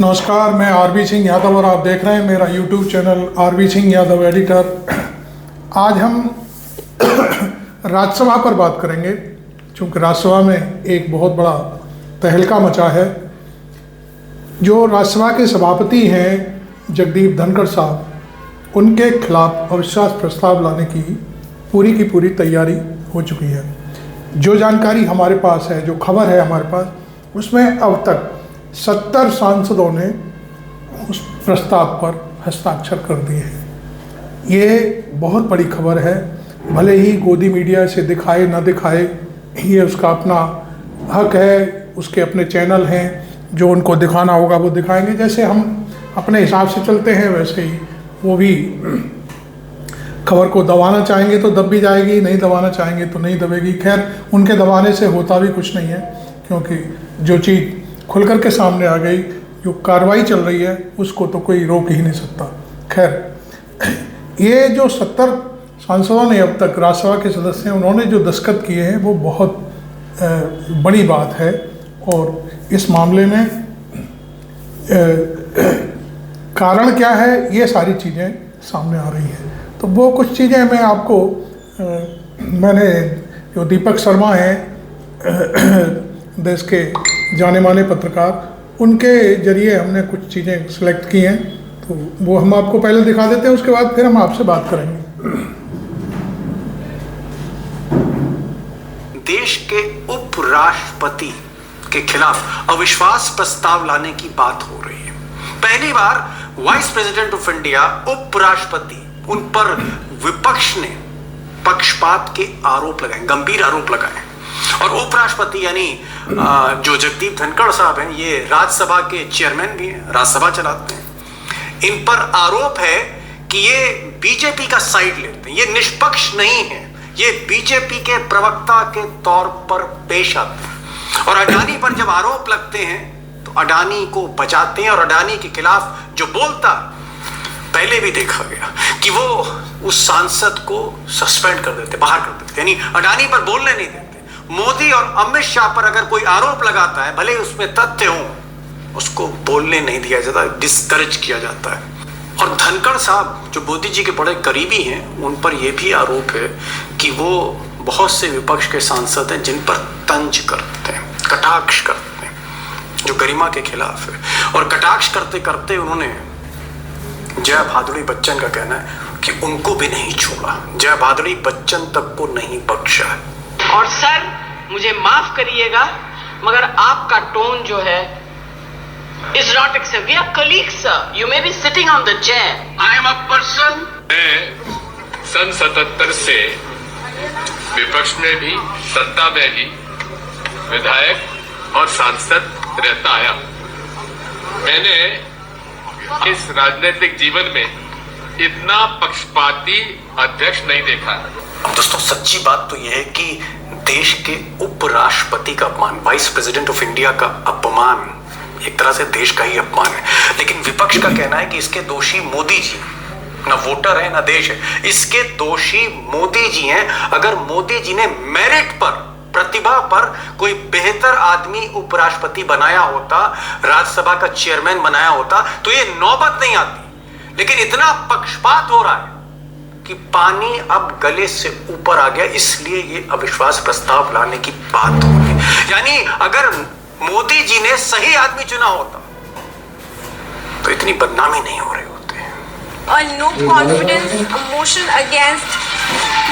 नमस्कार, मैं आरबी सिंह यादव और आप देख रहे हैं मेरा YouTube channel RB Singh Yadav editor. आज हम राज्यसभा पर बात करेंगे, क्योंकि राज्यसभा में एक बहुत बड़ा तहलका मचा है। जो राज्यसभा के सभापति हैं जगदीप धनखड़ साहब, उनके खिलाफ अविश्वास प्रस्ताव लाने की पूरी तैयारी हो चुकी है। जो जानकारी हमारे पास है, जो खबर है हमारे पास, उसमें अब तक 70 सांसदों ने उस प्रस्ताव पर हस्ताक्षर कर दिए हैं। ये बहुत बड़ी खबर है। भले ही गोदी मीडिया से दिखाए ना दिखाए, ये उसका अपना हक है, उसके अपने चैनल हैं, जो उनको दिखाना होगा वो दिखाएंगे। जैसे हम अपने हिसाब से चलते हैं, वैसे ही वो भी खबर को दबाना चाहेंगे तो दब भी जाएगी, नहीं दबाना चाहेंगे तो नहीं दबेगी। खैर, उनके दबाने से होता भी कुछ नहीं है, क्योंकि जो चीज़ खुल कर के सामने आ गई, जो कार्रवाई चल रही है, उसको तो कोई रोक ही नहीं सकता। खैर, ये जो 70 सांसदों ने अब तक, राज्यसभा के सदस्य हैं, उन्होंने जो दस्तखत किए हैं वो बहुत बड़ी बात है। और इस मामले में कारण क्या है, ये सारी चीज़ें सामने आ रही हैं। तो वो कुछ चीज़ें मैं आपको, मैंने जो दीपक शर्मा हैं देश के जाने माने पत्रकार, उनके जरिए हमने कुछ चीज़ें सेलेक्ट की हैं, तो वो हम आपको पहले दिखा देते हैं, उसके बाद फिर हम आपसे बात करेंगे। देश के उपराष्ट्रपति के खिलाफ अविश्वास प्रस्ताव लाने की बात हो रही है। पहली बार वाइस प्रेसिडेंट ऑफ इंडिया, उपराष्ट्रपति, उन पर विपक्ष ने पक्षपात के आरोप लगाए, गंभीर आरोप लगाए। और उपराष्ट्रपति यानी जो जगदीप धनखड़ साहब हैं, ये राज्यसभा के चेयरमैन भी हैं, राज्यसभा चलाते हैं। इन पर आरोप है कि ये बीजेपी का साइड लेते हैं, ये निष्पक्ष नहीं है, ये बीजेपी के प्रवक्ता के तौर पर पेश आते हैं। और अडानी पर जब आरोप लगते हैं तो अडानी को बचाते हैं, और अडानी के खिलाफ जो बोलता, पहले भी देखा गया कि वो उस सांसद को सस्पेंड कर देते, बाहर कर देते, यानी अडानी पर बोलने नहीं देते। मोदी और अमित शाह पर अगर कोई आरोप लगाता है, भले उसमें तथ्य हो, उसको बोलने नहीं दिया जाता, डिस्करेज किया जाता है। और धनखड़ साहब जो मोदी जी के बड़े करीबी हैं, उन पर यह भी आरोप है कि वो बहुत से विपक्ष के सांसद हैं जिन पर तंज करते हैं, कटाक्ष करते हैं, जो गरिमा के खिलाफ है। और कटाक्ष करते करते उन्होंने जया भादुड़ी बच्चन का कहना है कि उनको भी नहीं छोड़ा, जया भादुड़ी बच्चन तक को नहीं बख्शा है। और सर, मुझे माफ करिएगा, मगर आपका टोन जो है is not acceptable. We are colleagues, sir. You may be sitting on the chair. I am a person. सन 77 से विपक्ष में भी, सत्ता में भी विधायक और सांसद रहता आया। मैंने इस राजनीतिक जीवन में इतना पक्षपाती अध्यक्ष नहीं देखा। दोस्तों, सच्ची बात तो यह है कि देश के उपराष्ट्रपति का अपमान, वाइस प्रेसिडेंट ऑफ इंडिया का अपमान, एक तरह से देश का ही अपमान है। लेकिन विपक्ष का कहना है कि इसके दोषी मोदी जी, ना वोटर है ना देश है, इसके दोषी मोदी जी हैं। अगर मोदी जी ने मेरिट पर, प्रतिभा पर कोई बेहतर आदमी उपराष्ट्रपति बनाया होता, राज्यसभा का चेयरमैन बनाया होता, तो ये नौबत नहीं आती। लेकिन इतना पक्षपात हो रहा है कि पानी अब गले से ऊपर आ गया, इसलिए ये अविश्वास प्रस्ताव लाने की बात हो रही है। यानी अगर मोदी जी ने सही आदमी चुना होता तो इतनी बदनामी नहीं हो रही होती। No confidence motion against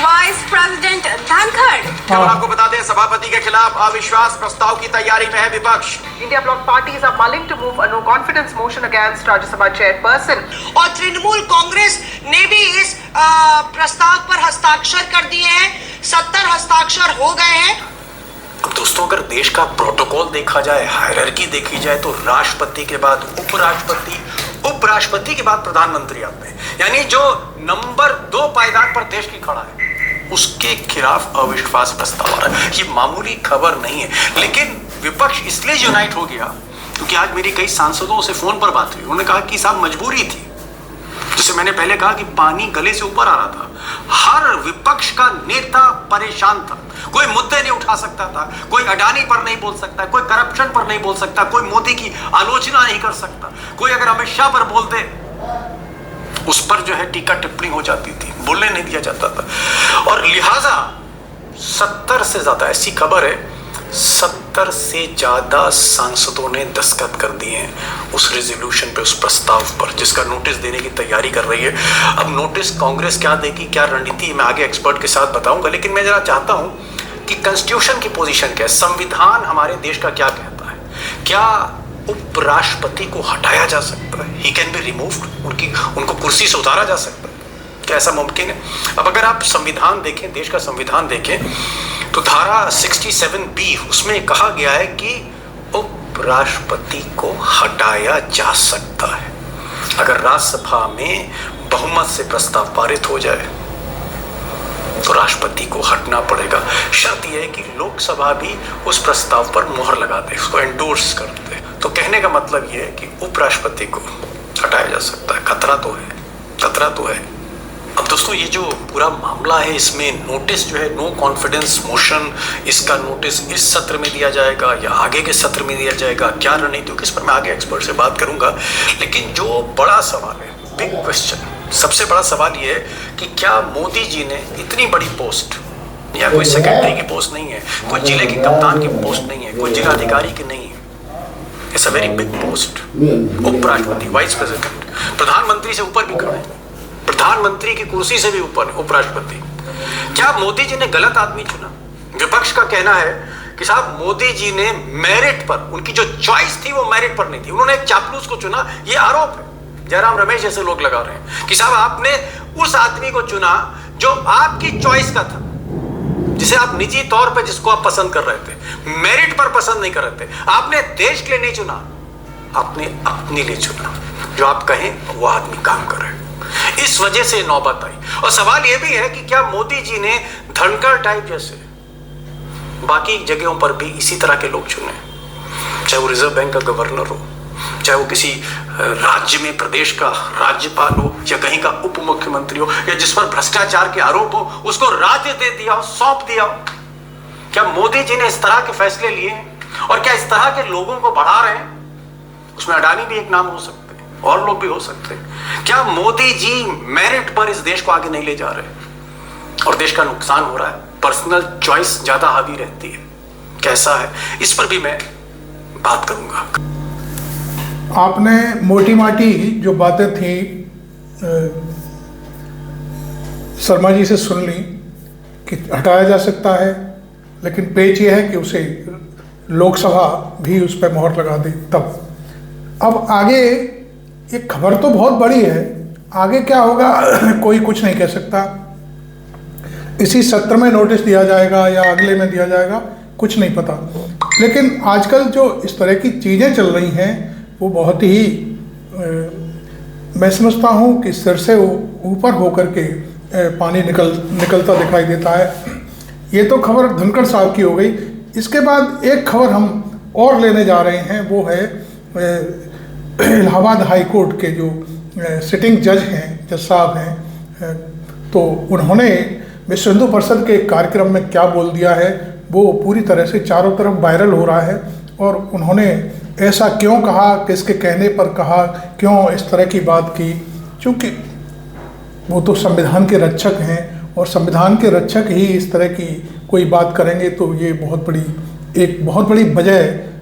Vice President Dhankar. आपको बता दें, सभापति के खिलाफ अविश्वास प्रस्ताव की तैयारी में है विपक्ष। India bloc parties are mulling to move a no confidence motion against Rajya Sabha chairperson. और तृणमूल कांग्रेस ने भी इस प्रस्ताव पर हस्ताक्षर कर दिए हैं। 70 हस्ताक्षर हो गए हैं। अब दोस्तों, अगर देश का प्रोटोकॉल देखा जाए, हायरार्की देखी जाए, तो राष्ट्रपति के बाद उपराष्ट्रपति, उपराष्ट्रपति के बाद प्रधानमंत्री आते हैं। यानी जो नंबर 2 पायदान पर देश की खड़ा है, उसके खिलाफ अविश्वास प्रस्ताव आ रहा है। ये मामूली खबर नहीं है। लेकिन विपक्ष इसलिए यूनाइट हो गया क्योंकि आज मेरी कई सांसदों से फोन पर बात हुई। उन्होंने कहा कि साहब, मजबूरी थी, जैसे मैंने पहले कहा कि पानी गले से ऊपर आ रहा था, हर विपक्ष का नेता परेशान था, कोई मुद्दे नहीं उठा सकता था, कोई अडानी पर नहीं बोल सकता, कोई करप्शन पर नहीं बोल सकता, कोई मोदी की आलोचना नहीं कर सकता, कोई अगर अमित शाह पर बोलते उस पर जो है टीका टिप्पणी हो जाती थी, बोलने नहीं दिया जाता था। और लिहाजा 70 से ज्यादा, ऐसी खबर है 70 से ज्यादा सांसदों ने दस्तखत कर दिए हैं उस रेजोल्यूशन पे, उस प्रस्ताव पर, जिसका नोटिस देने की तैयारी कर रही है। अब नोटिस कांग्रेस क्या देगी, क्या रणनीति, मैं आगे एक्सपर्ट के साथ बताऊंगा, लेकिन मैं जरा चाहता हूं कि कॉन्स्टिट्यूशन की पोजीशन क्या है, संविधान हमारे देश का क्या कहता है, क्या उपराष्ट्रपति को हटाया जा सकता है, ही कैन बी रिमूव्ड, उनको कुर्सी से उतारा जा सकता है, क्या ऐसा मुमकिन है? अब अगर आप संविधान देखें, देश का संविधान देखें, तो धारा 67B उसमें कहा गया है कि उपराष्ट्रपति को हटाया जा सकता है अगर राज्यसभा में बहुमत से प्रस्ताव पारित हो जाए, तो राष्ट्रपति को हटना पड़ेगा। शर्त यह है कि लोकसभा भी उस प्रस्ताव पर मुहर लगा दे, उसको एंडोर्स कर दे। तो कहने का मतलब यह है कि उपराष्ट्रपति को हटाया जा सकता है। खतरा तो है। अब दोस्तों, ये जो पूरा मामला है, इसमें नोटिस जो है, नो कॉन्फिडेंस मोशन, इसका नोटिस इस सत्र में दिया जाएगा या आगे के सत्र में दिया जाएगा, क्या रणनीति होगी, इस पर मैं आगे एक्सपर्ट से बात करूंगा। लेकिन जो बड़ा सवाल है, बिग क्वेश्चन, सबसे बड़ा सवाल ये है कि क्या मोदी जी ने इतनी बड़ी पोस्ट, या कोई सेक्रेटरी की पोस्ट नहीं है, कोई जिले के कप्तान की पोस्ट नहीं है, कोई जिलाधिकारी की नहीं है, it's a very big post, उपराष्ट्रपति, वाइस प्रेसिडेंट, प्रधानमंत्री से ऊपर भी खड़े, प्रधानमंत्री की कुर्सी से भी ऊपर उपराष्ट्रपति। क्या मोदी जी ने गलत आदमी चुना? विपक्ष का कहना है कि साहब मोदी जी ने मेरिट पर, उनकी जो चॉइस थी वो मेरिट पर नहीं थी, उन्होंने एक चापलूस को चुना। ये आरोप है, जयराम रमेश जैसे लोग लगा रहे हैं कि साहब आपने उस आदमी को चुना जो आपकी चॉइस का था, जिसे आप निजी तौर पे, जिसको आप पसंद कर रहे थे, मेरिट पर पसंद नहीं कर रहे थे। आपने देश के लिए नहीं चुना, आपने अपने लिए चुना, जो आप कहें वो आदमी काम करे। इस वजह से नौबत आई। और सवाल यह भी है कि क्या मोदी जी ने धनखड़ टाइप जैसे बाकी जगहों पर भी इसी तरह के लोग चुने, चाहे वो रिजर्व बैंक का गवर्नर हो, चाहे वो किसी राज्य में प्रदेश का राज्यपाल हो, या कहीं का उप मुख्यमंत्री हो, या जिस पर भ्रष्टाचार के आरोप हो उसको राज्य दे दिया हो, सौंप दिया हो। क्या मोदी जी ने इस तरह के फैसले लिए हैं? और क्या इस तरह के लोगों को बढ़ा रहे हैं? उसमें अडानी भी एक नाम हो सकते हैं, और लोग भी हो सकते हैं। क्या मोदी जी मेरिट पर इस देश को आगे नहीं ले जा रहे और देश का नुकसान हो रहा है? पर्सनल चॉइस ज्यादा हावी रहती है, कैसा है, इस पर भी मैं बात करूंगा। आपने मोटी माटी जो बातें थी शर्मा जी से सुन ली कि हटाया जा सकता है, लेकिन पेच ये है कि उसे लोकसभा भी उस पर मोहर लगा दे तब। अब आगे ये खबर तो बहुत बड़ी है, आगे क्या होगा कोई कुछ नहीं कह सकता। इसी सत्र में नोटिस दिया जाएगा या अगले में दिया जाएगा, कुछ नहीं पता। लेकिन आजकल जो इस तरह की चीज़ें चल रही हैं वो बहुत ही मैं समझता हूँ कि सिर से ऊपर होकर के पानी निकलता दिखाई देता है। ये तो खबर धनखड़ साहब की हो गई। इसके बाद एक खबर हम और लेने जा रहे हैं, वो है इलाहाबाद हाई कोर्ट के जो सिटिंग जज हैं, जज साहब हैं, तो उन्होंने विश्व हिंदू परिषद के कार्यक्रम में क्या बोल दिया है वो पूरी तरह से चारों तरफ वायरल हो रहा है। और उन्होंने ऐसा क्यों कहा, किसके कहने पर कहा, क्यों इस तरह की बात की, क्योंकि वो तो संविधान के रक्षक हैं और संविधान के रक्षक ही इस तरह की कोई बात करेंगे तो ये एक बहुत बड़ी वजह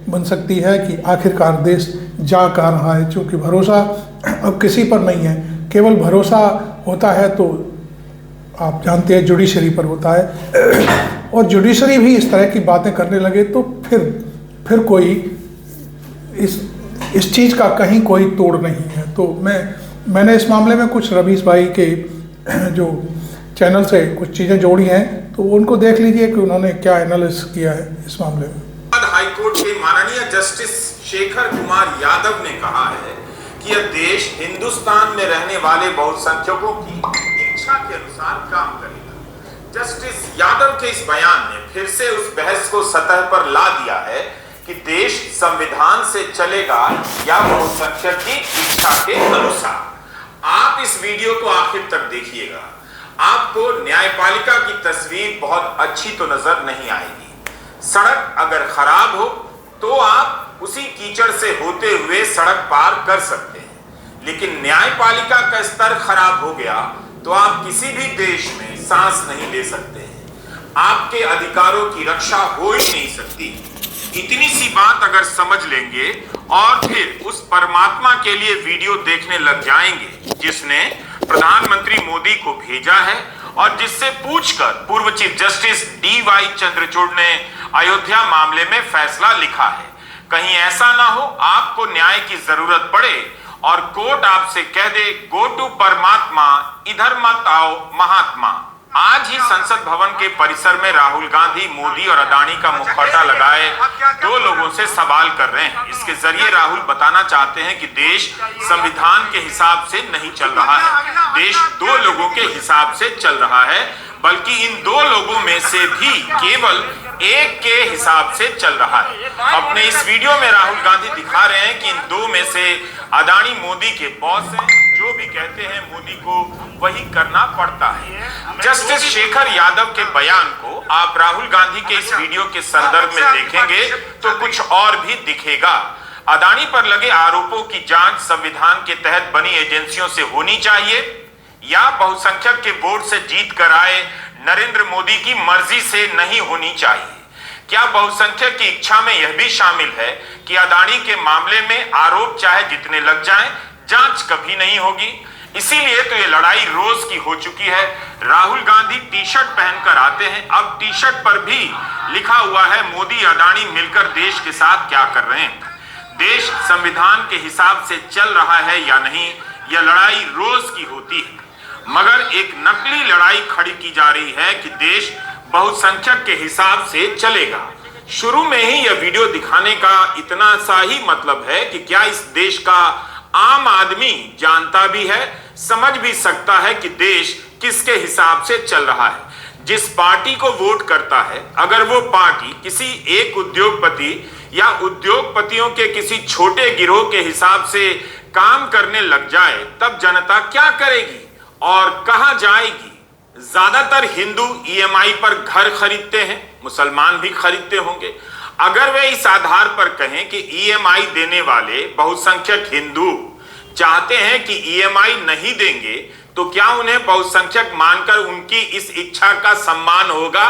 बन सकती है कि आखिरकार देश जा कहाँ रहा है। क्योंकि भरोसा अब किसी पर नहीं है, केवल भरोसा होता है तो आप जानते हैं जुडिशरी पर होता है, और जुडिशरी भी इस तरह की बातें करने लगे तो फिर कोई इस चीज़ का कहीं कोई तोड़ नहीं है। तो मैंने इस मामले में कुछ रवीश भाई के जो चैनल से कुछ चीज़ें जोड़ी हैं, तो उनको देख लीजिए कि उन्होंने क्या एनालिसिस किया है इस मामले में। हाईकोर्ट के माननीय जस्टिस शेखर कुमार यादव ने कहा है कि यह देश हिंदुस्तान में रहने वाले बहुसंख्यकों की इच्छा के अनुसार काम करेगा। जस्टिस यादव के इस बयान ने फिर से उस बहस को सतह पर ला दिया है कि देश संविधान से चलेगा या बहुसंख्यक की इच्छा के अनुसार। आप इस वीडियो को आखिर तक देखिएगा, आपको न्यायपालिका की तस्वीर बहुत अच्छी तो नजर नहीं आएगी। सड़क अगर खराब हो तो आप उसी कीचड़ से होते हुए सड़क पार कर सकते हैं, लेकिन न्यायपालिका का स्तर खराब हो गया तो आप किसी भी देश में सांस नहीं ले सकते हैं, आपके अधिकारों की रक्षा हो ही नहीं सकती। इतनी सी बात अगर समझ लेंगे और फिर उस परमात्मा के लिए वीडियो देखने लग जाएंगे जिसने प्रधानमंत्री मोदी को भेजा है और जिससे पूछकर पूर्व चीफ जस्टिस DY चंद्रचूड़ ने अयोध्या मामले में फैसला लिखा है, कहीं ऐसा ना हो आपको न्याय की जरूरत पड़े और कोर्ट आपसे कह दे गो टू परमात्मा, इधर मत आओ महात्मा। आज ही संसद भवन के परिसर में राहुल गांधी, मोदी और अदानी का मुखौटा लगाए दो लोगों से सवाल कर रहे हैं। इसके जरिए राहुल बताना चाहते हैं कि देश संविधान के हिसाब से नहीं चल रहा है, देश दो लोगों के हिसाब से चल रहा है, बल्कि इन दो लोगों में से भी केवल एक के हिसाब से चल रहा है। अपने इस वीडियो में राहुल गांधी दिखा रहे हैं कि इन दो में से अदानी मोदी के बॉस हैं, जो भी कहते हैं मोदी को वही करना पड़ता है। जस्टिस शेखर यादव के बयान को आप राहुल गांधी के इस वीडियो के संदर्भ में देखेंगे तो कुछ और भी दिखेगा। अदानी पर लगे आरोपों की जांच संविधान के तहत बनी एजेंसियों से होनी चाहिए या बहुसंख्यक के वोट से जीत कर आए नरेंद्र मोदी की मर्जी से नहीं होनी चाहिए। क्या बहुसंख्यक की इच्छा में यह भी शामिल है कि अदानी के मामले में आरोप चाहे जितने लग जाएं, जांच कभी नहीं होगी? इसीलिए तो ये लड़ाई रोज की हो चुकी है। राहुल गांधी टी शर्ट पहनकर आते हैं, अब टी शर्ट पर भी लिखा हुआ है मोदी अदानी मिलकर देश के साथ क्या कर रहे हैं। देश संविधान के हिसाब से चल रहा है या नहीं, यह लड़ाई रोज की होती है, मगर एक नकली लड़ाई खड़ी की जा रही है कि देश बहुसंख्यक के हिसाब से चलेगा। शुरू में ही यह वीडियो दिखाने का इतना सा ही मतलब है कि क्या इस देश का आम आदमी जानता भी है, समझ भी सकता है कि देश किसके हिसाब से चल रहा है। जिस पार्टी को वोट करता है, अगर वो पार्टी किसी एक उद्योगपति या उद्योगपतियों के किसी छोटे गिरोह के हिसाब से काम करने लग जाए, तब जनता क्या करेगी और कहां जाएगी? ज्यादातर हिंदू EMI पर घर खरीदते हैं, मुसलमान भी खरीदते होंगे। अगर वे इस आधार पर कहें कि EMI देने वाले बहुसंख्यक हिंदू चाहते हैं कि EMI नहीं देंगे, तो क्या उन्हें बहुसंख्यक मानकर उनकी इस इच्छा का सम्मान होगा?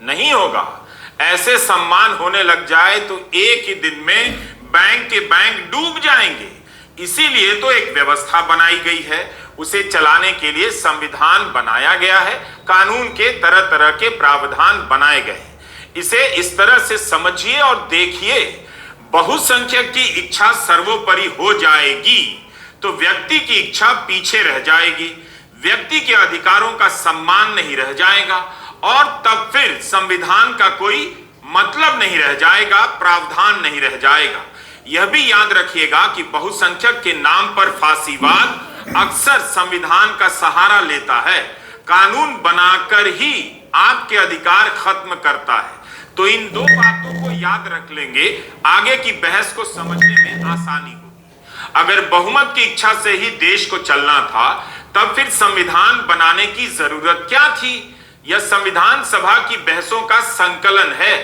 नहीं होगा। ऐसे सम्मान होने लग जाए तो एक ही दिन में बैंक के बैंक डूब जाएंगे। इसीलिए तो एक व्यवस्था बनाई गई है, उसे चलाने के लिए संविधान बनाया गया है, कानून के तरह तरह के प्रावधान बनाए गए हैं। इसे इस तरह से समझिए और देखिए, बहुसंख्यक की इच्छा सर्वोपरि हो जाएगी तो व्यक्ति की इच्छा पीछे रह जाएगी, व्यक्ति के अधिकारों का सम्मान नहीं रह जाएगा और तब फिर संविधान का कोई मतलब नहीं रह जाएगा, प्रावधान नहीं रह जाएगा। यह भी याद रखिएगा कि बहुसंख्यक के नाम पर फांसीवाद अक्सर संविधान का सहारा लेता है, कानून बनाकर ही आपके अधिकार खत्म करता है। तो इन दो बातों को याद रख लेंगे, आगे की बहस को समझने में आसानी होगी। अगर बहुमत की इच्छा से ही देश को चलना था, तब फिर संविधान बनाने की जरूरत क्या थी? यह संविधान सभा की बहसों का संकलन है।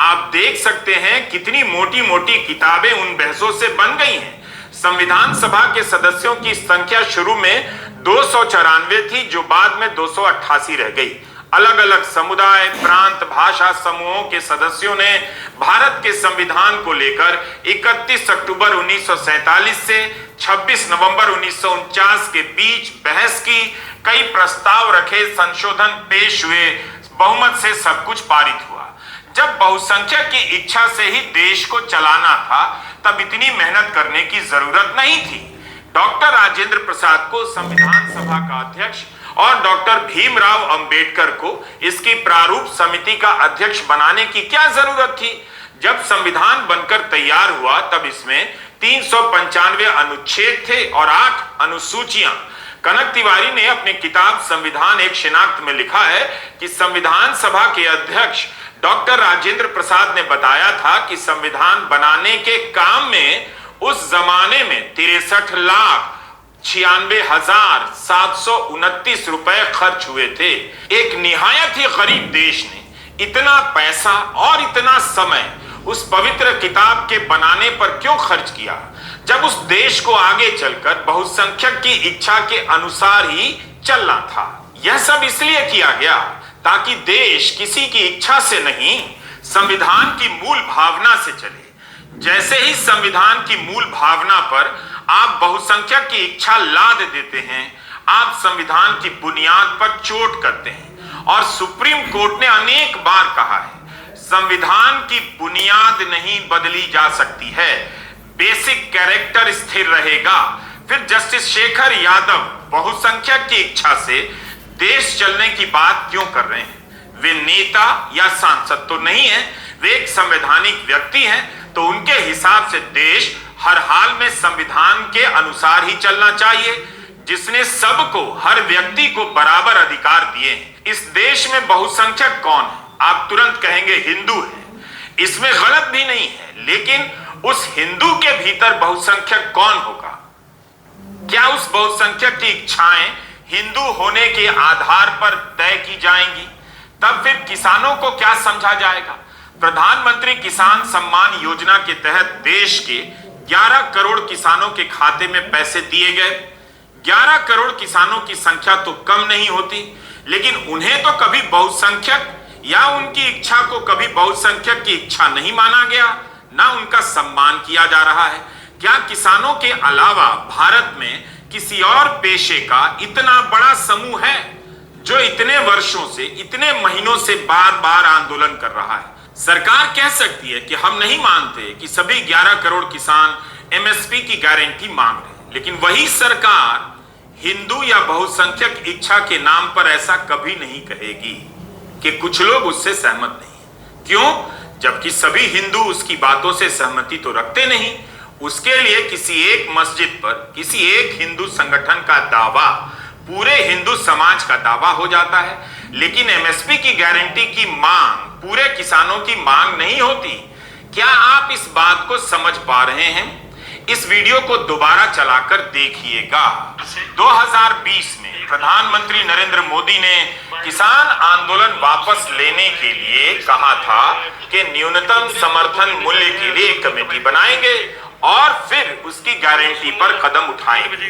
आप देख सकते हैं कितनी मोटी मोटी किताबें उन बहसों से बन गई हैं। संविधान सभा के सदस्यों की संख्या शुरू में 294 थी, जो बाद में 288 रह गई। अलग अलग समुदाय, प्रांत, भाषा समूहों के सदस्यों ने भारत के संविधान को लेकर 31 अक्टूबर 1947 से 26 नवंबर 1949 के बीच बहस की, कई प्रस्ताव रखे, संशोधन पेश हुए, बहुमत से सब कुछ पारित हुआ। जब बहुसंख्यक की इच्छा से ही देश को चलाना था, तब इतनी मेहनत करने की जरूरत नहीं थी। डॉक्टर राजेंद्र प्रसाद को संविधान सभा का अध्यक्ष और डॉक्टर भीमराव अंबेडकर को इसकी प्रारूप समिति का अध्यक्ष बनाने की क्या जरूरत थी? जब संविधान बनकर तैयार हुआ तब इसमें 395 अनुच्छेद थे और 8 अनुसूचियां। कनक तिवारी ने अपनी किताब संविधान एक शिनाख्त में लिखा है कि संविधान सभा के अध्यक्ष डॉक्टर राजेंद्र प्रसाद ने बताया था कि संविधान बनाने के काम में उस जमाने में 63 लाख 96,729 रुपए खर्च हुए थे। एक निहायत ही गरीब देश ने इतना पैसा और इतना समय उस पवित्र किताब के बनाने पर क्यों खर्च किया, जब उस देश को आगे चलकर बहुसंख्यक की इच्छा के अनुसार ही चलना था। यह सब इसलिए किया गया ताकि देश किसी की इच्छा से नहीं, संविधान की मूल भावना से चले। जैसे ही संविधान की मूल भावना पर आप बहुसंख्यक की इच्छा लाद देते हैं, आप संविधान की बुनियाद पर चोट करते हैं। और सुप्रीम कोर्ट ने अनेक बार कहा है, संविधान की बुनियाद नहीं बदली जा सकती है, बेसिक कैरेक्टर स्थिर रहेगा। फिर जस्टिस शेखर यादव बहुसंख्यक की इच्छा से देश चलने की बात क्यों कर रहे हैं? वे नेता या सांसद तो नहीं है, वे एक संवैधानिक व्यक्ति हैं, तो उनके हिसाब से देश हर हाल में संविधान के अनुसार ही चलना चाहिए, जिसने सबको, हर व्यक्ति को बराबर अधिकार दिए हैं। इस देश में बहुसंख्यक कौन है? आप तुरंत कहेंगे हिंदू है। इसमें गलत भी नहीं है, लेकिन उस हिंदू के भीतर बहुसंख्यक कौन होगा? क्या उस बहुसंख्यक की इच्छाएं हिंदू होने के आधार पर तय की जाएंगी? तब फिर किसानों को क्या समझा जाएगा? प्रधानमंत्री किसान सम्मान योजना के तहत देश के 11 करोड़ किसानों के खाते में पैसे दिए गए। 11 करोड़ किसानों की संख्या तो कम नहीं होती, लेकिन उन्हें तो कभी बहुसंख्यक या उनकी इच्छा को कभी बहुसंख्यक की इच्छा नहीं माना गया, ना उनका सम्मान किया जा रहा है। क्या किसानों के अलावा भारत में किसी और पेशे का इतना बड़ा समूह है जो इतने वर्षों से, इतने महीनों से बार बार आंदोलन कर रहा है? सरकार कह सकती है कि हम नहीं मानते कि सभी 11 करोड़ किसान एमएसपी की गारंटी मांग रहे हैं, लेकिन वही सरकार हिंदू या बहुसंख्यक इच्छा के नाम पर ऐसा कभी नहीं कहेगी कि कुछ लोग उससे सहमत नहीं। क्यों? जबकि सभी हिंदू उसकी बातों से सहमति तो रखते नहीं। उसके लिए किसी एक मस्जिद पर किसी एक हिंदू संगठन का दावा पूरे हिंदू समाज का दावा हो जाता है, लेकिन एमएसपी की गारंटी की मांग पूरे किसानों की मांग नहीं होती। क्या आप इस बात को समझ पा रहे हैं? इस वीडियो को दोबारा चलाकर देखिएगा। 2020 में प्रधानमंत्री नरेंद्र मोदी ने किसान आंदोलन वापस लेने के लिए कहा था कि न्यूनतम समर्थन मूल्य के लिए एक कमेटी बनाएंगे और फिर उसकी गारंटी पर कदम उठाएंगे।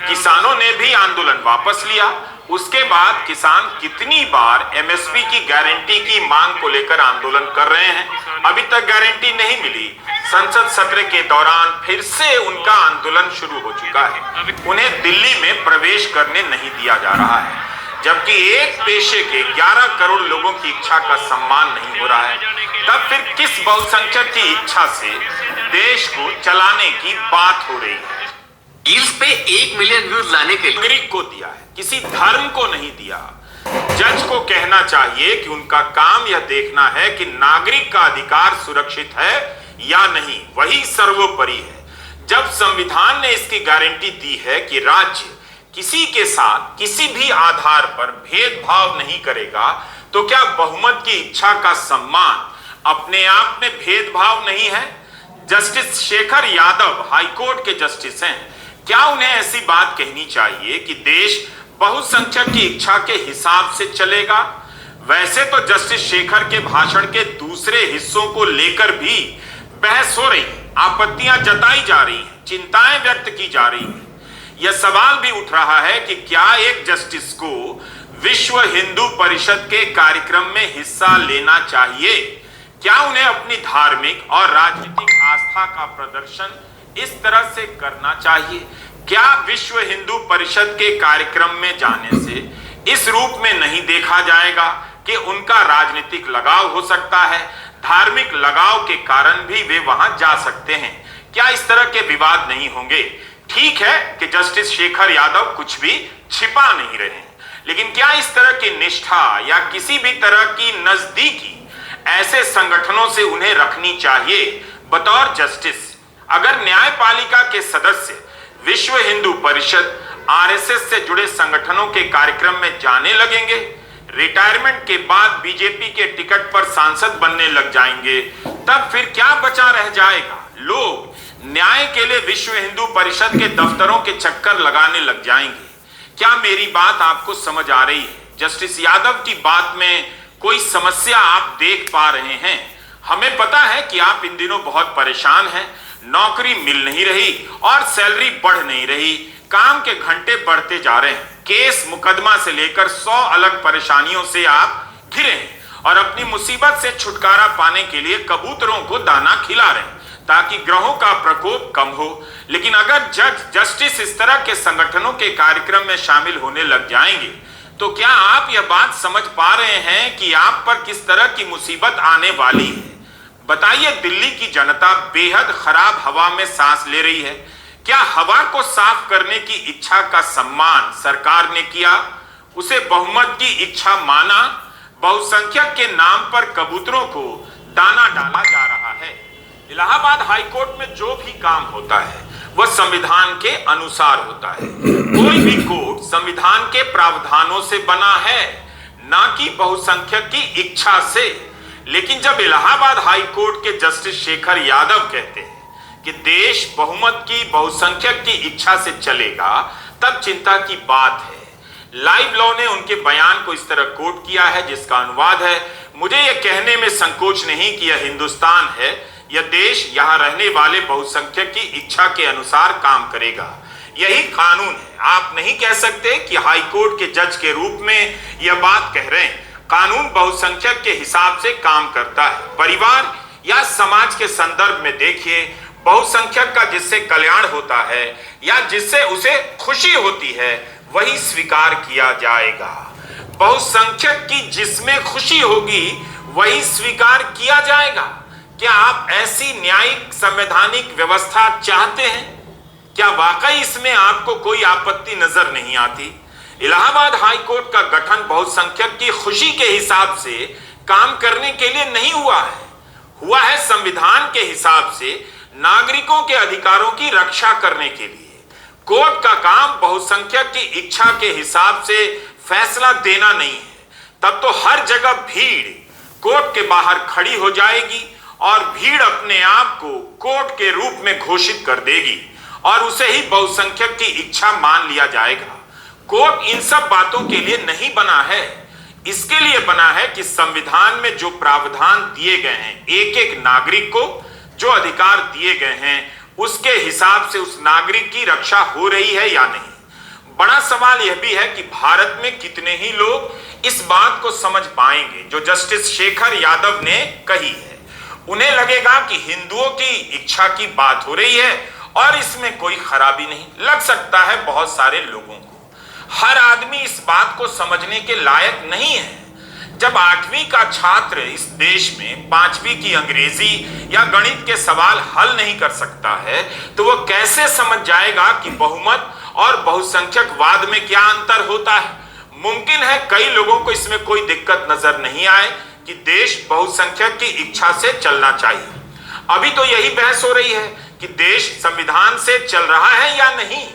किसानों ने भी आंदोलन वापस लिया। उसके बाद किसान कितनी बार एमएसपी की गारंटी की मांग को लेकर आंदोलन कर रहे हैं, अभी तक गारंटी नहीं मिली। संसद सत्र के दौरान फिर से उनका आंदोलन शुरू हो चुका है। उन्हें दिल्ली में प्रवेश करने नहीं दिया जा रहा है, जबकि एक पेशे के 11 करोड़ लोगों की इच्छा का सम्मान नहीं हो रहा है। तब फिर किस बहुसंख्यक की इच्छा से देश को चलाने की बात हो रही है? रील्स पे 1 मिलियन व्यूज लाने के लिए नागरिक को दिया है, किसी धर्म को नहीं दिया। जज को कहना चाहिए कि उनका काम यह देखना है कि नागरिक का अधिकार सुरक्षित है या नहीं, वही सर्वोपरि है। जब संविधान ने इसकी गारंटी दी है कि राज्य किसी के साथ किसी भी आधार पर भेदभाव नहीं करेगा, तो क्या बहुमत की इच्छा का सम्मान अपने आप में भेदभाव नहीं है? जस्टिस शेखर यादव हाईकोर्ट के जस्टिस हैं। क्या उन्हें ऐसी बात कहनी चाहिए कि देश बहुसंख्यक की इच्छा के हिसाब से चलेगा? वैसे तो जस्टिस शेखर के भाषण के दूसरे हिस्सों को लेकर भी बहस हो रही है, आपत्तियां जताई जा रही हैं, चिंताएं व्यक्त की जा रही हैं। यह सवाल भी उठ रहा है कि क्या एक जस्टिस को विश्व हिंदू परिषद के कार्यक्रम में हिस्सा लेना चाहिए? क्या उन्हें अपनी धार्मिक और राजनीतिक आस्था का प्रदर्शन इस तरह से करना चाहिए? क्या विश्व हिंदू परिषद के कार्यक्रम में जाने से इस रूप में नहीं देखा जाएगा कि उनका राजनीतिक लगाव हो सकता है, धार्मिक लगाव के कारण भी वे वहां जा सकते हैं? क्या इस तरह के विवाद नहीं होंगे? ठीक है कि जस्टिस शेखर यादव कुछ भी छिपा नहीं रहे हैं, लेकिन क्या इस तरह की निष्ठा या किसी भी तरह की नजदीकी ऐसे संगठनों से उन्हें रखनी चाहिए बतौर जस्टिस? अगर न्यायपालिका के सदस्य विश्व हिंदू परिषद, आरएसएस से जुड़े संगठनों के कार्यक्रम में जाने लगेंगे, रिटायरमेंट के बाद बीजेपी के टिकट पर सांसद बनने लग जाएंगे, तब फिर क्या बचा रह जाएगा लोग न्याय के लिए विश्व हिंदू परिषद के दफ्तरों के चक्कर लगाने लग जाएंगे। क्या मेरी बात आपको समझ आ रही है? जस्टिस यादव की बात में कोई समस्या आप देख पा रहे हैं? हमें पता है कि आप इन दिनों बहुत परेशान हैं, नौकरी मिल नहीं रही और सैलरी बढ़ नहीं रही, काम के घंटे बढ़ते जा रहे हैं, केस मुकदमा से लेकर 100 अलग परेशानियों से आप घिरे हैं और अपनी मुसीबत से छुटकारा पाने के लिए कबूतरों को दाना खिला रहे हैं ताकि ग्रहों का प्रकोप कम हो। लेकिन अगर जस्टिस इस तरह के संगठनों के कार्यक्रम में शामिल होने लग जाएंगे तो क्या आप यह बात समझ पा रहे हैं कि आप पर किस तरह की मुसीबत आने वाली है? बताइए, दिल्ली की जनता बेहद खराब हवा में सांस ले रही है। क्या हवा को साफ करने की इच्छा का सम्मान सरकार ने किया? उसे बहुमत की इच्छा माना? बहुसंख्यक के नाम पर कबूतरों को दाना डाला जा रहा है। इलाहाबाद हाईकोर्ट में जो भी काम होता है वह संविधान के अनुसार होता है। कोई भी कोर्ट संविधान के प्रावधानों से बना है, ना कि बहुसंख्यक की इच्छा से। लेकिन जब इलाहाबाद हाईकोर्ट के जस्टिस शेखर यादव कहते हैं कि देश बहुमत की बहुसंख्यक की इच्छा से चलेगा, तब चिंता की बात है। लाइव लॉ ने उनके बयान को इस तरह कोट किया है, जिसका अनुवाद है, मुझे यह कहने में संकोच नहीं कि यह हिंदुस्तान है, यह देश यहां रहने वाले बहुसंख्यक की इच्छा के अनुसार काम करेगा। यही कानून है। आप नहीं कह सकते कि हाईकोर्ट के जज के रूप में यह बात कह रहे हैं। कानून बहुसंख्यक के हिसाब से काम करता है। परिवार या समाज के संदर्भ में देखिए, बहुसंख्यक का जिससे कल्याण होता है या जिससे उसे खुशी होती है वही स्वीकार किया जाएगा। बहुसंख्यक की जिसमें खुशी होगी वही स्वीकार किया जाएगा। क्या आप ऐसी न्यायिक संवैधानिक व्यवस्था चाहते हैं? क्या वाकई इसमें आपको कोई आपत्ति नजर नहीं आती? इलाहाबाद हाईकोर्ट का गठन बहुसंख्यक की खुशी के हिसाब से काम करने के लिए नहीं हुआ है संविधान के हिसाब से नागरिकों के अधिकारों की रक्षा करने के लिए। कोर्ट का काम बहुसंख्यक की इच्छा के हिसाब से फैसला देना नहीं है। तब तो हर जगह भीड़ कोर्ट के बाहर खड़ी हो जाएगी और भीड़ अपने आप को कोर्ट के रूप में घोषित कर देगी और उसे ही बहुसंख्यक की इच्छा मान लिया जाएगा। कोर्ट इन सब बातों के लिए नहीं बना है। इसके लिए बना है कि संविधान में जो प्रावधान दिए गए हैं, एक एक नागरिक को जो अधिकार दिए गए हैं, उसके हिसाब से उस नागरिक की रक्षा हो रही है या नहीं। बड़ा सवाल यह भी है कि भारत में कितने ही लोग इस बात को समझ पाएंगे जो जस्टिस शेखर यादव ने कही है। उन्हें लगेगा कि हिंदुओं की इच्छा की बात हो रही है और इसमें कोई खराबी नहीं। लग सकता है बहुत सारे लोगों को। हर आदमी इस बात को समझने के लायक नहीं है। जब 8वीं का छात्र इस देश में 5वीं की अंग्रेजी या गणित के सवाल हल नहीं कर सकता है तो वह कैसे समझ जाएगा कि बहुमत और बहुसंख्यकवाद में क्या अंतर होता है। मुमकिन है कई लोगों को इसमें कोई दिक्कत नजर नहीं आए कि देश बहुसंख्यक की इच्छा से चलना चाहिए। अभी तो यही बहस हो रही है कि देश संविधान से चल रहा है या नहीं।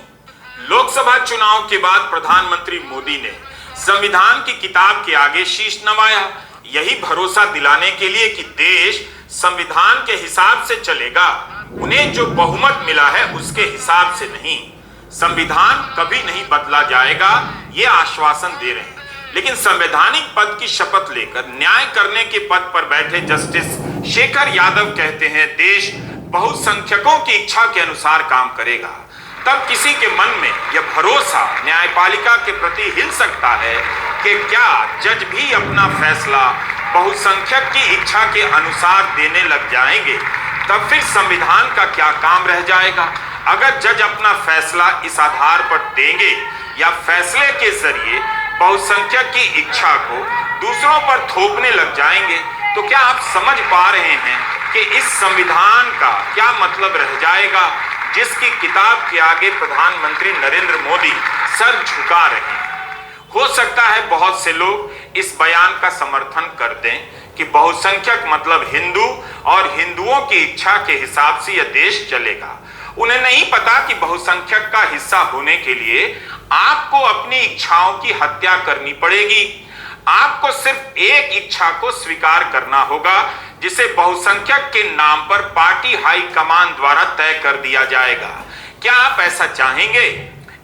लोकसभा चुनाव के बाद प्रधानमंत्री मोदी ने संविधान की किताब के आगे शीश नवाया, यही भरोसा दिलाने के लिए कि देश संविधान के हिसाब से चलेगा। उन्हें जो बहुमत मिला है उसके हिसाब से नहीं। संविधान कभी नहीं बदला जाएगा, ये आश्वासन दे रहे हैं। लेकिन संवैधानिक पद की शपथ लेकर न्याय करने के पद पर बैठे जस्टिस शेखर यादव कहते हैं देश बहुसंख्यकों की इच्छा के अनुसार काम करेगा। तब किसी के मन में यह भरोसा न्यायपालिका के प्रति हिल सकता है कि क्या जज भी अपना फैसला बहुसंख्यक की इच्छा के अनुसार देने लग जाएंगे। तब फिर संविधान का क्या काम रह जाएगा। अगर जज अपना फैसला इस आधार पर देंगे या फैसले के जरिए बहुसंख्यक की इच्छा को दूसरों पर थोपने लग जाएंगे तो क्या आप समझ पा रहे हैं कि इस संविधान का क्या मतलब रह जाएगा, जिसकी किताब के आगे प्रधानमंत्री नरेंद्र मोदी सर झुका रहे हैं। हो सकता है बहुत से लोग इस बयान का समर्थन कर दें कि बहुसंख्यक मतलब हिंदू और हिंदुओं की इच्छा के हिसाब से यह देश चलेगा। उन्हें नहीं पता कि बहुसंख्यक का हिस्सा होने के लिए आपको अपनी इच्छाओं की हत्या करनी पड़ेगी। आपको सिर्फ एक इच्छा को स्वीकार करना होगा जिसे बहुसंख्यक के नाम पर पार्टी हाईकमान द्वारा तय कर दिया जाएगा। क्या आप ऐसा चाहेंगे?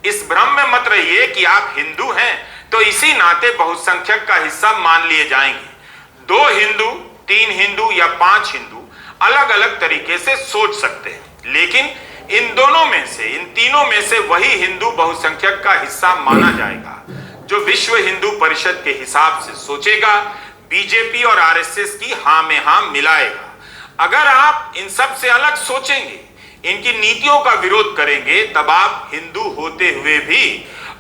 इस भ्रम में मत रहिए कि आप हिंदू हैं तो इसी नाते बहुसंख्यक का हिस्सा मान लिए जाएंगे। 2 हिंदू, 3 हिंदू या 5 हिंदू अलग अलग तरीके से सोच सकते हैं, लेकिन इन दोनों में से, इन तीनों में से वही हिंदू बहुसंख्यक का हिस्सा माना जाएगा जो विश्व हिंदू परिषद के हिसाब से सोचेगा, बीजेपी और आरएसएस की हां में हां मिलाएगा। अगर आप इन सब से अलग सोचेंगे, इनकी नीतियों का विरोध करेंगे, तब आप हिंदू होते हुए भी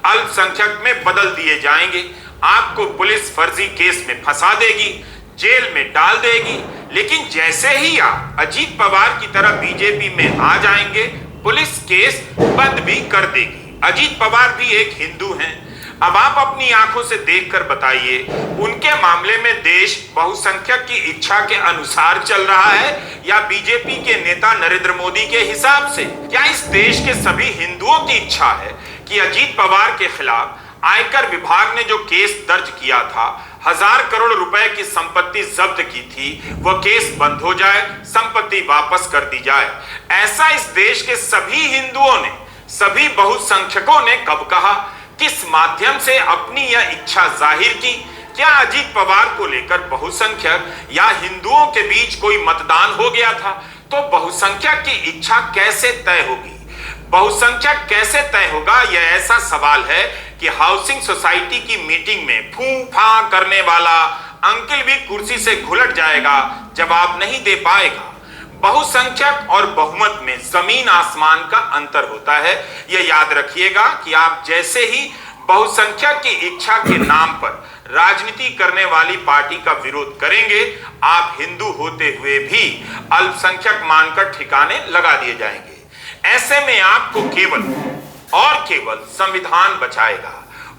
अल्पसंख्यक में बदल दिए जाएंगे। आपको पुलिस फर्जी केस में फंसा देगी, जेल में डाल देगी, लेकिन जैसे ही आप अजीत पवार की तरह बीजेपी में आ जाएंगे, पुलिस केस बंद भी कर देगी। अजीत पवार भी एक हिंदू हैं। अब आप अपनी आंखों से देखकर बताइए, उनके मामले में देश बहुसंख्यक की इच्छा के अनुसार चल रहा है या बीजेपी के नेता नरेंद्र मोदी के हिसाब से? क्या इस देश के सभी हिंदुओं की इच्छा है कि अजीत पवार के खिलाफ आयकर विभाग ने जो केस दर्ज किया था, 1000 करोड़ रुपए की संपत्ति जब्त की थी, वह केस बंद हो जाए, संपत्ति वापस कर दी जाए? ऐसा इस देश के सभी हिंदुओं ने, सभी बहुसंख्यकों ने कब कहा? किस माध्यम से अपनी यह इच्छा जाहिर की? क्या अजीत पवार को लेकर बहुसंख्यक या हिंदुओं के बीच कोई मतदान हो गया था? तो बहुसंख्यक की इच्छा कैसे तय होगी? बहुसंख्यक कैसे तय होगा? यह ऐसा सवाल है कि हाउसिंग सोसाइटी की मीटिंग में फू फा करने वाला अंकल भी कुर्सी से घुलट जाएगा, जवाब नहीं दे पाएगा। बहुसंख्यक और बहुमत में जमीन आसमान का अंतर होता है। यह याद रखिएगा कि आप जैसे ही बहुसंख्यक की इच्छा के नाम पर राजनीति करने वाली पार्टी का विरोध करेंगे, आप हिंदू होते हुए भी अल्पसंख्यक मानकर ठिकाने लगा दिए जाएंगे। ऐसे में आपको केवल और केवल संविधान बचाएगा।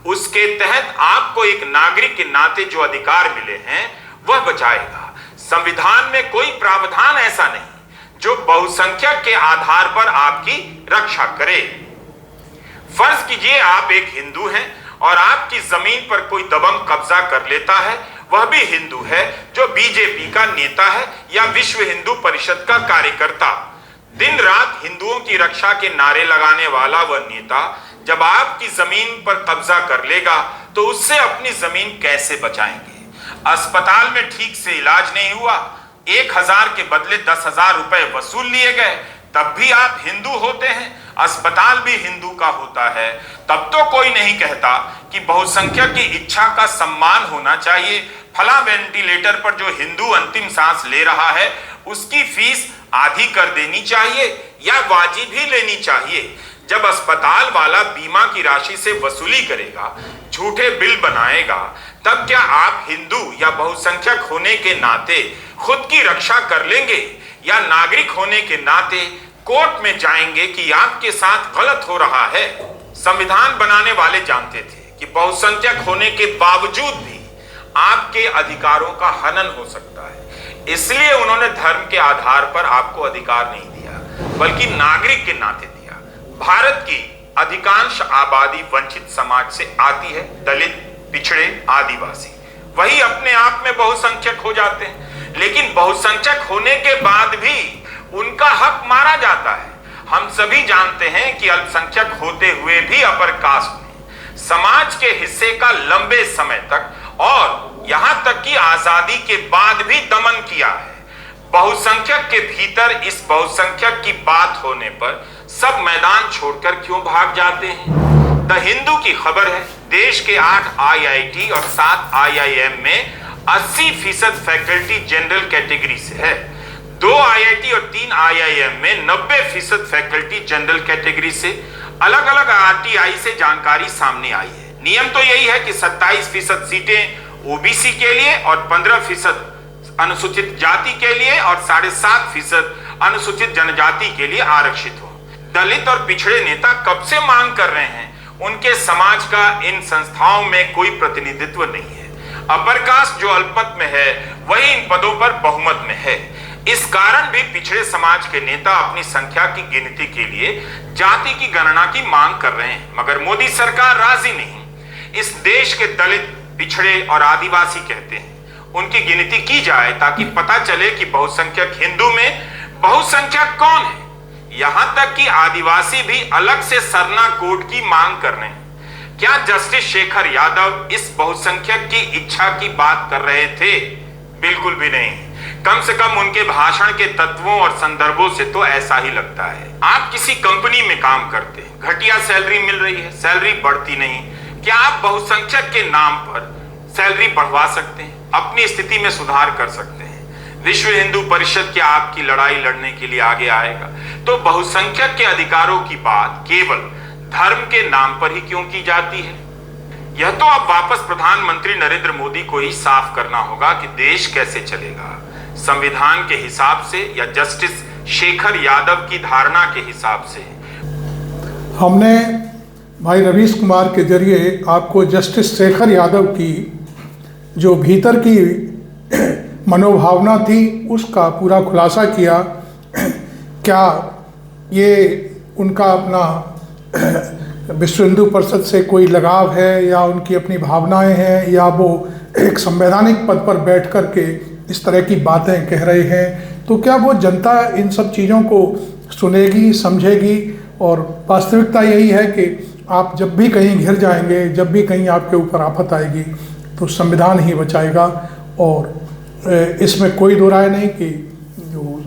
उसके तहत आपको एक नागरिक के नाते जो अधिकार मिले हैं वह बचाएगा। संविधान में कोई प्रावधान ऐसा नहीं जो बहुसंख्यक के आधार पर आपकी रक्षा करे। फर्ज कीजिए आप एक हिंदू हैं और आपकी जमीन पर कोई दबंग कब्जा कर लेता है, वह भी हिंदू है जो बीजेपी का नेता है या विश्व हिंदू परिषद का कार्यकर्ता। दिन रात हिंदुओं की रक्षा के नारे लगाने वाला वह नेता जब आपकी जमीन पर कब्जा कर लेगा तो उससे अपनी जमीन कैसे बचाएंगे? अस्पताल में ठीक से इलाज नहीं हुआ, 1000 के बदले 10,000 रुपए वसूल लिए गए, तब भी आप हिंदू होते हैं। अस्पताल भी हिंदू का होता है, तब तो कोई नहीं कहता कि बहुसंख्यक की इच्छा का सम्मान होना चाहिए। फला वेंटिलेटर पर जो हिंदू अंतिम सांस ले रहा है उसकी फीस आधी कर देनी चाहिए या वाजिब ही लेनी चाहिए। जब अस्पताल वाला बीमा की राशि से वसूली करेगा, झूठे बिल बनाएगा, तब क्या आप हिंदू या बहुसंख्यक होने के नाते खुद की रक्षा कर लेंगे या नागरिक होने के नाते कोर्ट में जाएंगे कि आपके साथ गलत हो रहा है? संविधान बनाने वाले जानते थे कि बहुसंख्यक होने के बावजूद भी आपके अधिकारों का हनन हो सकता है, इसलिए उन्होंने धर्म के आधार पर आपको अधिकार नहीं दिया बल्कि नागरिक के नाते दिया। भारत की अधिकांश आबादी वंचित समाज से आती है, दलित, पिछड़े, आदिवासी। वही अपने आप में बहुसंख्यक हो जाते हैं, लेकिन बहुसंख्यक होने के बाद भी उनका हक मारा जाता है। हम सभी जानते हैं कि अल्पसंख्यक होते हुए भी अपर कास्ट ने समाज के हिस्से का लंबे समय तक और यहां तक कि आजादी के बाद भी दमन किया है। बहुसंख्यक के भीतर इस बहुसंख्यक की बात होने पर सब मैदान छोड़कर क्यों भाग जाते हैं? द हिंदू की खबर है, देश के 8 IIT और 7 IIM में 80% फैकल्टी जनरल कैटेगरी से है। 2 IIT और 3 IIM में 90% फैकल्टी जनरल कैटेगरी से। अलग अलग RTI से जानकारी सामने आई है। नियम तो यही है कि 27% सीटें OBC के लिए और 15% अनुसूचित जाति के लिए और 7.5% अनुसूचित जनजाति के लिए आरक्षित हो। दलित और पिछड़े नेता कब से मांग कर रहे हैं, उनके समाज का इन संस्थाओं में कोई प्रतिनिधित्व नहीं है। अपर कास्ट जो अल्पमत में है वही इन पदों पर बहुमत में है। इस कारण भी पिछड़े समाज के नेता अपनी संख्या की गिनती के लिए जाति की गणना की मांग कर रहे हैं, मगर मोदी सरकार राजी नहीं। इस देश के दलित, पिछड़े और आदिवासी कहते हैं उनकी गिनती की जाए ताकि पता चले कि बहुसंख्यक हिंदू में बहुसंख्यक कौन है। यहां तक कि आदिवासी भी अलग से सरना कोड की मांग कर रहे हैं। क्या जस्टिस शेखर यादव इस बहुसंख्यक की इच्छा की बात कर रहे थे? बिल्कुल भी नहीं। कम से कम उनके भाषण के तत्वों और संदर्भों से तो ऐसा ही लगता है। आप किसी कंपनी में काम करते हैं, घटिया सैलरी मिल रही है, सैलरी बढ़ती नहीं। क्या आप बहुसंख्यक के नाम पर सैलरी बढ़वा सकते हैं, अपनी स्थिति में सुधार कर सकते हैं? विश्व हिंदू परिषद क्या आपकी लड़ाई लड़ने के लिए आगे आएगा? तो बहुसंख्यक के अधिकारों की बात केवल धर्म के नाम पर ही क्यों की जाती है? यह तो अब वापस प्रधानमंत्री नरेंद्र मोदी को ही साफ करना होगा कि देश कैसे चलेगा, संविधान के हिसाब से या जस्टिस शेखर यादव की धारणा के हिसाब से। हमने भाई रवीश कुमार के जरिए आपको जस्टिस शेखर यादव की जो भीतर की मनोभावना थी उसका पूरा खुलासा किया। क्या ये उनका अपना विश्व हिंदू परिषद से कोई लगाव है या उनकी अपनी भावनाएं हैं या वो एक संवैधानिक पद पर बैठ कर के इस तरह की बातें कह रहे हैं? तो क्या वो जनता इन सब चीज़ों को सुनेगी, समझेगी? और वास्तविकता यही है कि आप जब भी कहीं घिर जाएंगे, जब भी कहीं आपके ऊपर आफत आएगी तो संविधान ही बचाएगा। और इसमें कोई दो राय नहीं कि जो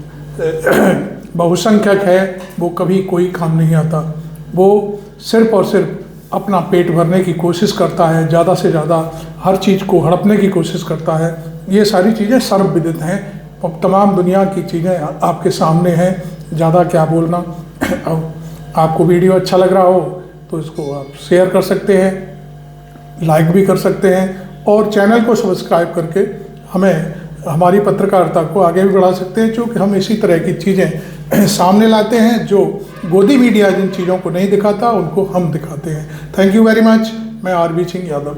बहुसंख्यक है वो कभी कोई काम नहीं आता। वो सिर्फ और सिर्फ अपना पेट भरने की कोशिश करता है, ज़्यादा से ज़्यादा हर चीज़ को हड़पने की कोशिश करता है। ये सारी चीज़ें सर्वविदित हैं, तमाम दुनिया की चीज़ें आपके सामने हैं, ज़्यादा क्या बोलना। आपको वीडियो अच्छा लग रहा हो तो इसको आप शेयर कर सकते हैं, लाइक भी कर सकते हैं और चैनल को सब्सक्राइब करके हमें हमारी पत्रकारिता को आगे भी बढ़ा सकते हैं, क्योंकि हम इसी तरह की चीज़ें सामने लाते हैं। जो गोदी मीडिया जिन चीज़ों को नहीं दिखाता उनको हम दिखाते हैं। Thank you very much. मैं आरबी सिंह यादव।